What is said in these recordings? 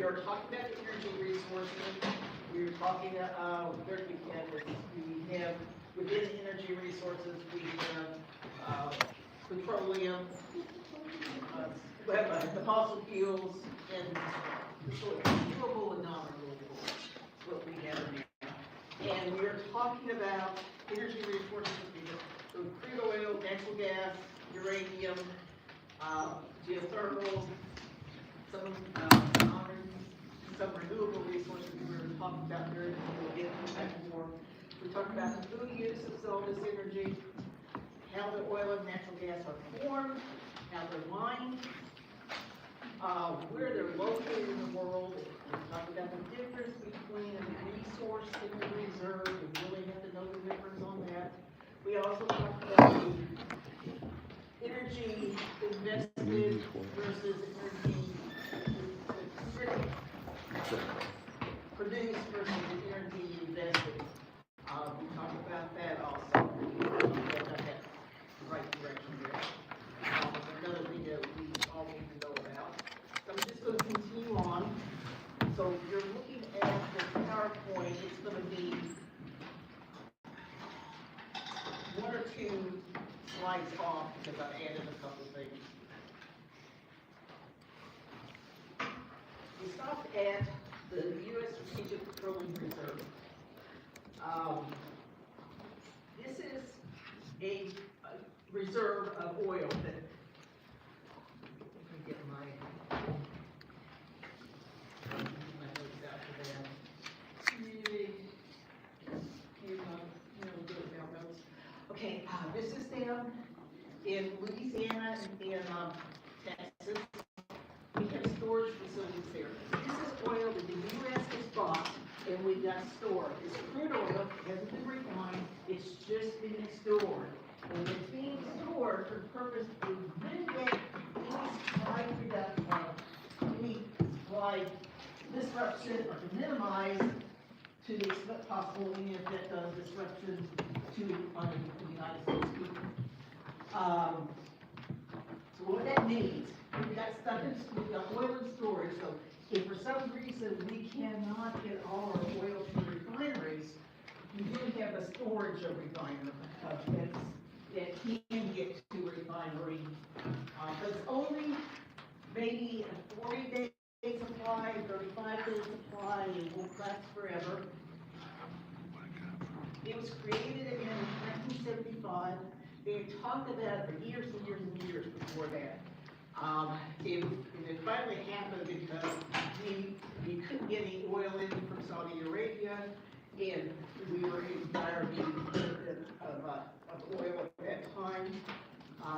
are talking about energy resources. We're talking, where we have, within energy resources, we have petroleum, the fossil fuels, and so renewable and non-renewable is what we have now. And we're talking about energy resources, so crude oil, natural gas, uranium, geothermal, some renewable resources we were talking about there, and we'll get into that more. We talked about the food use of all this energy, how the oil and natural gas are formed, how they're mined, where they're located in the world. We talked about the difference between a resource and a reserve. We really have to know the difference on that. We also talked about the energy invested versus energy produced versus energy invested. We talked about that also. We got that the right direction there. Another thing that we all need to know about. So I'm just going to continue on. So if you're looking at the PowerPoint, it's going to be one or two slides off because I added a couple things. We stopped at the U.S. Strategic Petroleum Reserve. This is a reserve of oil that, let me get my notes out for that. Okay, this is down in Louisiana and in Texas. We have storage facilities there. This is oil that the U.S. has bought and we got stored. It's crude oil, it hasn't been refined, it's just being stored. And it's being stored for the purpose to mitigate any supply disruption or to minimize to the extent possible any effect of disruption to the United States people. So what that means, we've got stuff in, we've got oil in storage, so if for some reason we cannot get all our oil to refineries, we do have a storage of refinery that can get to a refinery. But it's only maybe a 40-day supply, 35-day supply, and it will last forever. It was created in 1975. They had talked about it for years and years and years before that. It finally happened because we couldn't get any oil in from Saudi Arabia, and we were in dire need of oil at that time.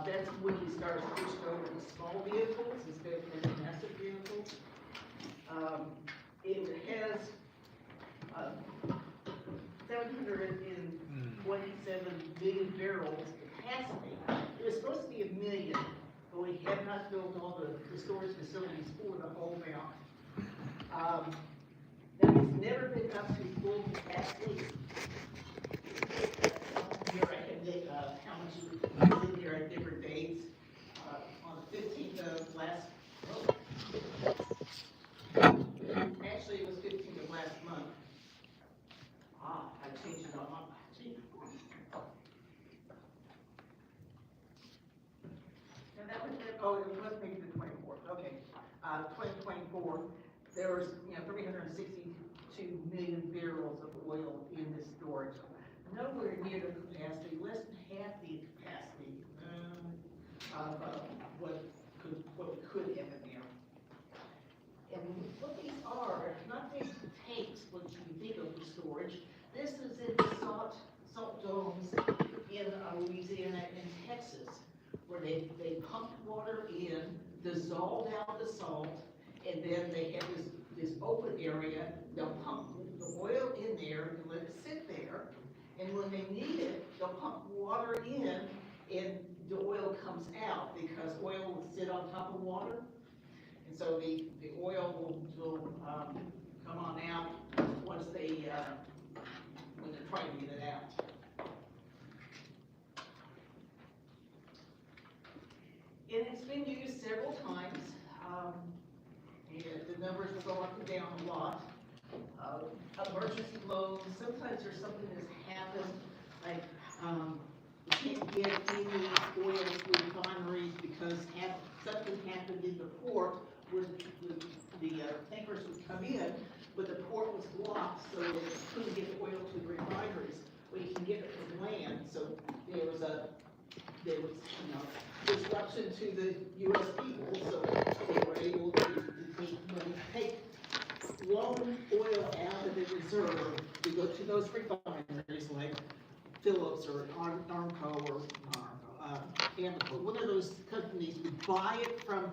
That's when we started switching over to small vehicles instead of massive vehicles. It has 727 million barrels capacity. It was supposed to be 1 million, but we have not built all the storage facilities for the whole amount. Now it's never been up to full capacity. Here I have how much is in here at different dates. On the 15th of last month. Actually, it was 15th of last month. I changed it on my sheet. And that was it. Oh, it was maybe the 24th. Okay. 2024. There was 362 million barrels of oil in this storage. Nowhere near the capacity, less than half the capacity of what we could have in there. And what these are not big tanks, what you think of for storage. This is in salt domes in Louisiana and Texas, where they pumped water in, dissolved out the salt, and then they have this open area. They'll pump the oil in there and let it sit there. And when they need it, they'll pump water in, and the oil comes out because oil will sit on top of water. And so the oil will come on out once when they're trying to get it out. And it's been used several times. And the numbers will go up and down a lot. Emergency loans, sometimes there's something that's happened, like, we can't get any oil through refineries because something happened in the port where the tankers would come in, but the port was blocked, so they couldn't get oil to the refineries. We can get it from land, so there was disruption to the U.S. people, so they were able to take loan oil out of the reserve to go to those refineries like Phillips or Armco or Amoco. One of those companies would buy it from,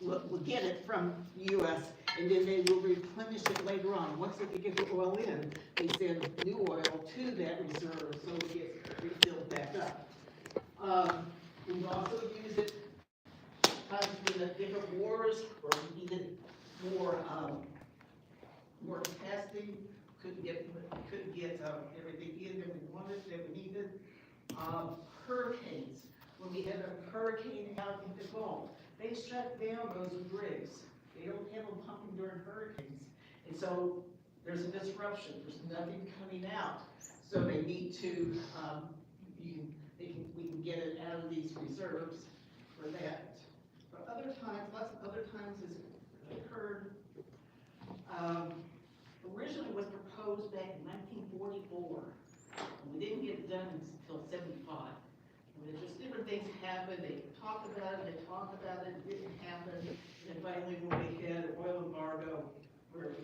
would get it from the U.S. and then they will replenish it later on. Once they get the oil in, they send new oil to that reserve so it gets refilled back up. We've also used it times in the different wars where we needed more testing, couldn't get everything in that we wanted, that we needed. Hurricanes, when we had a hurricane out in the Gulf, they shut down those rigs. They don't have them pumping during hurricanes, and so there's a disruption. There's nothing coming out, so they need to. We can get it out of these reserves for that. But other times, lots of other times has occurred. Originally was proposed back in 1944, and we didn't get it done until 75. And there's just different things happened. They talked about it, it didn't happen. And then finally, when we had an oil embargo, where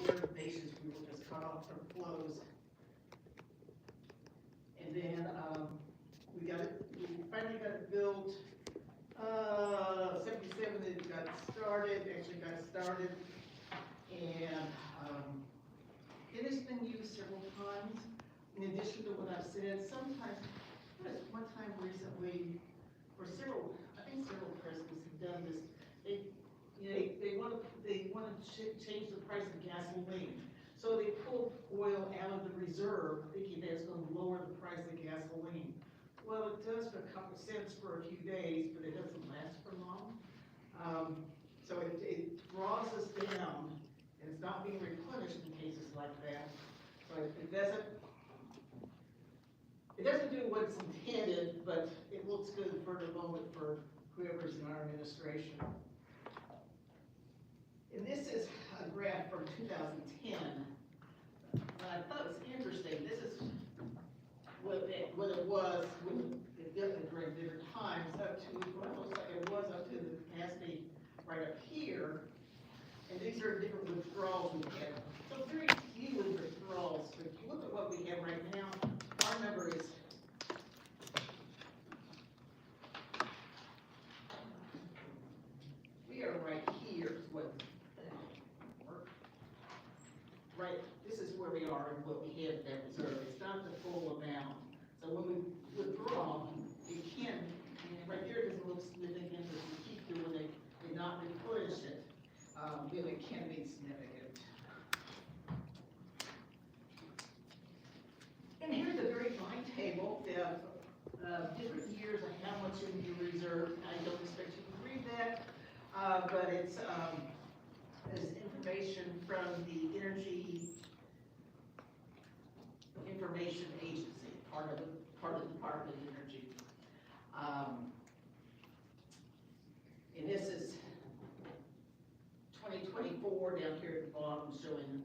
certain nations we were just cut off from flows. And then we finally got it built. 77 it got started, and it has been used several times. In addition to what I've said, sometimes, one time recently, or several presidents have done this. They want to change the price of gasoline, so they pull oil out of the reserve, thinking that's going to lower the price of gasoline. Well, it does for a couple cents for a few days, but it doesn't last for long. So it draws us down, and it's not being replenished in cases like that. So it doesn't do what it's intended, but it looks good for the moment for whoever's in our administration. And this is a graph from 2010. I thought it was interesting. This is what it was when it did during different times, up to what it looks like it was up to the capacity right up here. And these are different withdrawals we had. So very few withdrawals. But if you look at what we have right now, our number is we are right here. Right, this is where we are and what we have that reserve. It's not the full amount. So when we withdraw, it can, right there it doesn't look significant, but if you keep doing it and not replenish it, then it can be significant. And here's a very fine table of different years of how much in your reserve. I don't expect you to read that, but it's information from the Energy Information Agency, part of the Department of Energy. And this is 2024 down here at the bottom, showing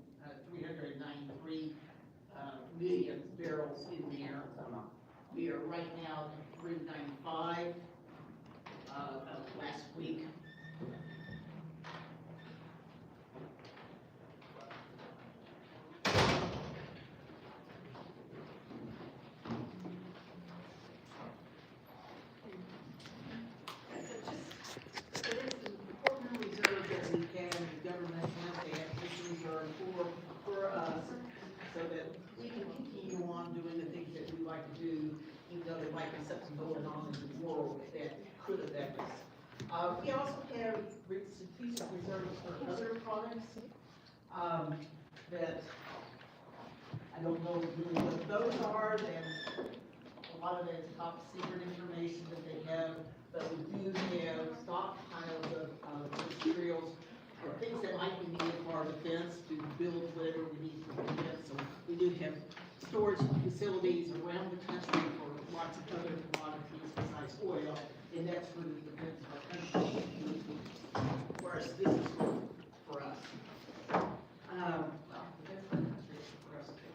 393 million barrels in there. We are right now at 395 last week. Going on in the world that could affect us. We also have strategic reserves for other products that I don't know really what those are. A lot of it is top secret information that they have, but we do have stockpiles of materials things that might be needed for our defense to build whatever we need for defense. So we do have storage facilities around the country for lots of other commodities besides oil, and that's for the defense of our country. Whereas this is for us. Well, the defense of the country is for us too.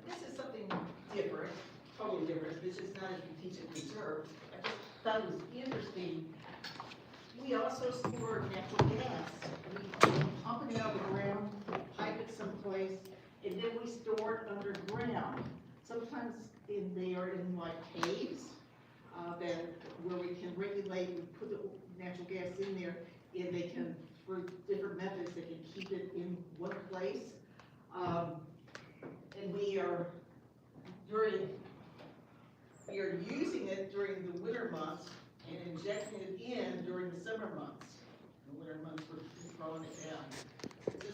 This is something different, totally different. This is not a strategic reserve. I just thought it was interesting. We also store natural gas. We pump it out of the ground, pipe it someplace, and then we store it underground. Sometimes they are in like caves where we can regulate, we put the natural gas in there, and they can, through different methods, they can keep it in one place. And we are using it during the winter months and injecting it in during the summer months. The winter months we're throwing it